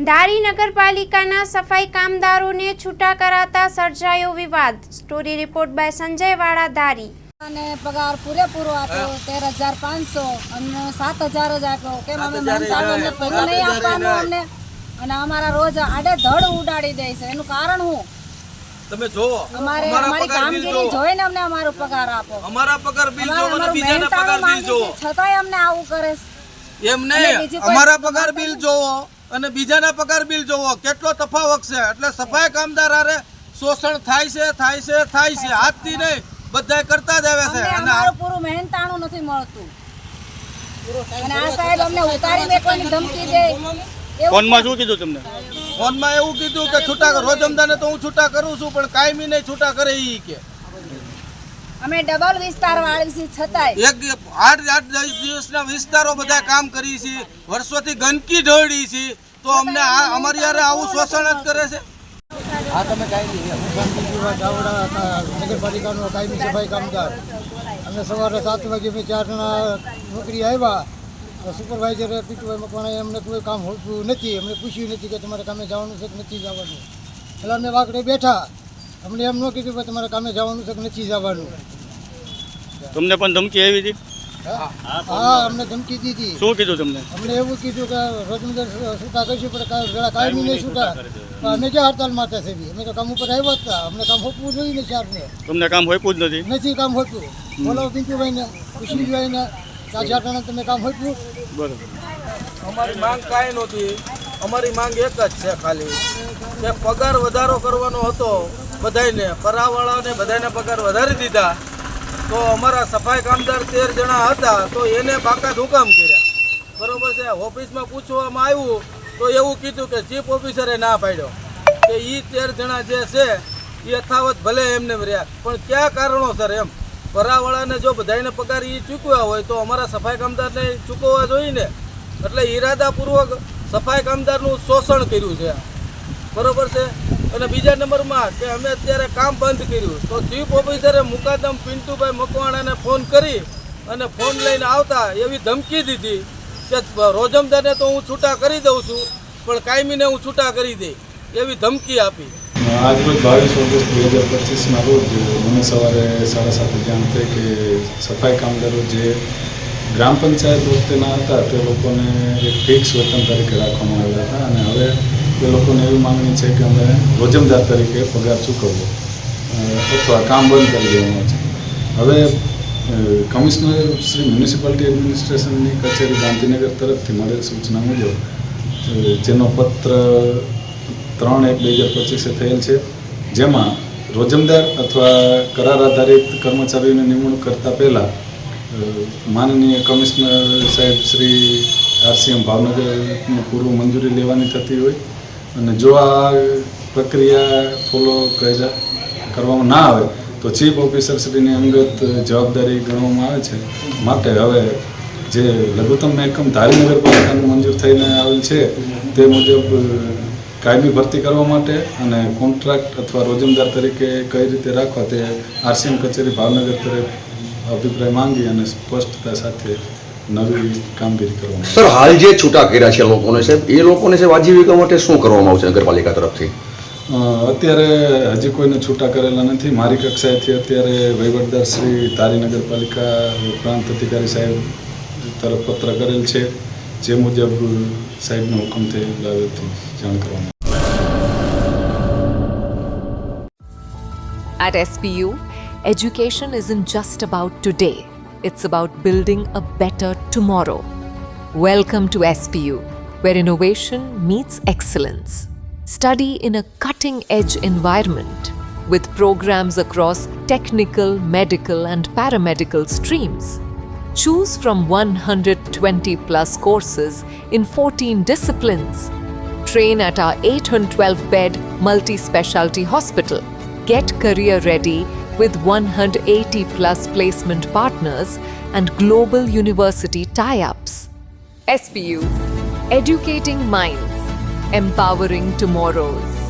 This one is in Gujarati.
ધારી નગરપાલિકાના સફાઈ કામદારોને છૂટા કરાતા સર્જાયો વિવાદ. સ્ટોરી રિપોર્ટ બાય સંજય વાળા, ધારી. અને પગાર પૂરેપૂરો આપ્યો 13,500 અને 7,000 જ આપ્યો. કેમ અમે મહેનતાણું અમને પૈસા નહીં આપવાનું અમને, અને અમારા રોજ આડે ધડ ઉડાડી દે છે. એનું કારણ શું? તમે જોવો, અમારી કામગીરી જોઈને અમને અમારો પગાર આપો. અમારા પગાર બિલ જોવો અને બીજાના પગાર બિલ જોવો. છતાંય અમને આવું કરે છે. એમ નહીં, અમારા પગાર બિલ જોવો અને બીજાના પગાર બિલ જોવો, કેટલો તફાવત છે. એટલે સફાઈ કામદાર હારે શોષણ થાય છે હાથથી નહીં, બધા કરતા જ આવે છે. અને અમારું પૂરું મહેનતાણું નથી મળતું. અને આ સાહેબ અમને ઉતારી મેકવાની ધમકી દે. ફોનમાં શું કીધું તમને? ફોનમાં એવું કીધું કે છૂટા રોજમદાને તો હું છૂટા કરું છું, પણ કાયમી નહીં છૂટા કરે ઈ કે. અમે ડબલ વિસ્તાર વાળી છે, છતાંય એક 8-10 દિવસના વિસ્તારો બધા કામ કરી છે, વર્ષોથી ગંદકી ઢોળી છે, તો અમને અમારી યારે આવું શોષણ જ કરે છે. હા, તમે કાયમી ચાવડા નગરપાલિકાનો કાયમી સફાઈ કામદાર. અમે સવારે 7 વાગે અમે 4 જણા નોકરી આવ્યા. સુપરવાઇઝરે પીટુભાઈ મકવાણાએ અમને કોઈ કામ હોતું નથી. અમને પૂછ્યું નથી કે તમારે કામે જવાનું છે કે નથી જવાનું. એટલે અમે વાકડે બેઠા, અમને એમ ન કીધું કે તમારે કામે જવાનું છે કે નથી જવાનું. તમને પણ ધમકી આવી હતી? હા, અમને ધમકી દીધી. શું કીધું તમને? અમને એવું કીધું કે રોજમદાર છૂટા કરીશું, પણ કાયમી નહીં છૂટા. અમે ક્યાં હડતાલ માટે છે? અમે તો કામ ઉપર આવ્યા હતા. અમને કામ હોપવું જોઈએ ને ચારને. તમને કામ હોપ્યું જ નથી? નથી કામ હોતું. બોલો પિંકુભાઈને, ખુશીભાઈને, 4 જણા તમે કામ હોતું. બરાબર. અમારી માંગ કાંઈ નહોતી. અમારી માંગ એક જ છે ખાલી, કે પગાર વધારો કરવાનો હતો બધાને, કરાવાળાને બધાને પગાર વધારી દીધા. તો અમારા સફાઈ કામદાર 13 જણા હતા, તો એને બાકાત હુકમ કર્યા. બરોબર છે. ઓફિસમાં પૂછવામાં આવ્યું તો એવું કીધું કે ચીફ ઓફિસરે ના પાડ્યો કે એ 13 જણા જે છે એ યથાવત ભલે એમને રહ્યા, પણ કયા કારણોસર એમ કરાવાળાને જો બધાને પગાર એ ચૂકવ્યા હોય તો અમારા સફાઈ કામદારને ચૂકવવા જોઈએ ને. એટલે ઈરાદાપૂર્વક સફાઈ કામદારનું શોષણ કર્યું છે. બરોબર છે. અને બીજા નંબરમાં કે અમે અત્યારે કામ બંધ કર્યું, તો ચીફ ઓફિસરે મુકાદમ પિન્ટુભાઈ મકવાણાને ફોન કરી અને ફોન લઈને આવતા એવી ધમકી દીધી કે રોજમદારને તો હું છૂટા કરી દઉં છું, પણ કાયમીને હું છૂટા કરી દઈ, એવી ધમકી આપી. આજરોજ 22 ઓગસ્ટ 2025ના રોજ મને સવારે 7:30 જાણ થઈ કે સફાઈ કામદારો જે ગ્રામ પંચાયત વખતેના હતા તે લોકોને એક ફિક્સ વેતન તરીકે રાખવામાં આવ્યા હતા, અને હવે એ લોકોને એવી માંગણી છે કે અમે રોજમદાર તરીકે પગાર ચૂકવવો અથવા કામ બંધ કરી દેવાનું છે. હવે કમિશનર શ્રી મ્યુનિસિપાલિટી એડમિનિસ્ટ્રેશનની કચેરી ગાંધીનગર તરફથી મળેલ સૂચના મુજબ જેનો પત્ર 3/1/2025 થયેલ છે, જેમાં રોજમદાર અથવા કરાર આધારિત કર્મચારીઓની નિમણૂક કરતાં પહેલાં માનનીય કમિશનર સાહેબ શ્રી RCM ભાવનગરની પૂર્વ મંજૂરી લેવાની થતી હોય, અને જો આ પ્રક્રિયા ફોલો કરવામાં ના આવે તો ચીફ ઓફિસર શ્રીની અંગત જવાબદારી ગણવામાં આવે છે. માટે હવે જે લઘુત્તમ મહેકમ ધારી નગરપાલિકાનું મંજૂર થઈને આવેલ છે તે મુજબ કાયમી ભરતી કરવા માટે અને કોન્ટ્રાક્ટ અથવા રોજમદાર તરીકે કઈ રીતે રાખવા તે RCM કચેરી ભાવનગર તરફ અભિપ્રાય માંગી અને સ્પષ્ટતા સાથે નવી કામગીરી કરવામાં. સર, હાલ જે છૂટા કર્યા છે લોકોને સાહેબ, એ લોકોને સાહેબ આજીવિકા માટે શું કરવામાં આવશે નગરપાલિકા તરફથી? અત્યારે હજી કોઈને છૂટા કરેલા નથી. મારી કક્ષાએથી અત્યારે વહીવટદાર શ્રી ધારી નગરપાલિકા પ્રાંત અધિકારી સાહેબ તરફ પત્ર કરેલ છે, જે મુજબ સાહેબનો હુકમથી જાણ કરવામાં. At SPU, education isn't just about today, it's about building a better tomorrow. Welcome to SPU, where innovation meets excellence. Study in a cutting-edge environment with programs across technical, medical and paramedical streams. Choose from 120+ courses in 14 disciplines. Train at our 812-bed multi-specialty hospital. Get career ready with 180+ placement partners and global university tie-ups. SPU, educating minds, empowering tomorrows.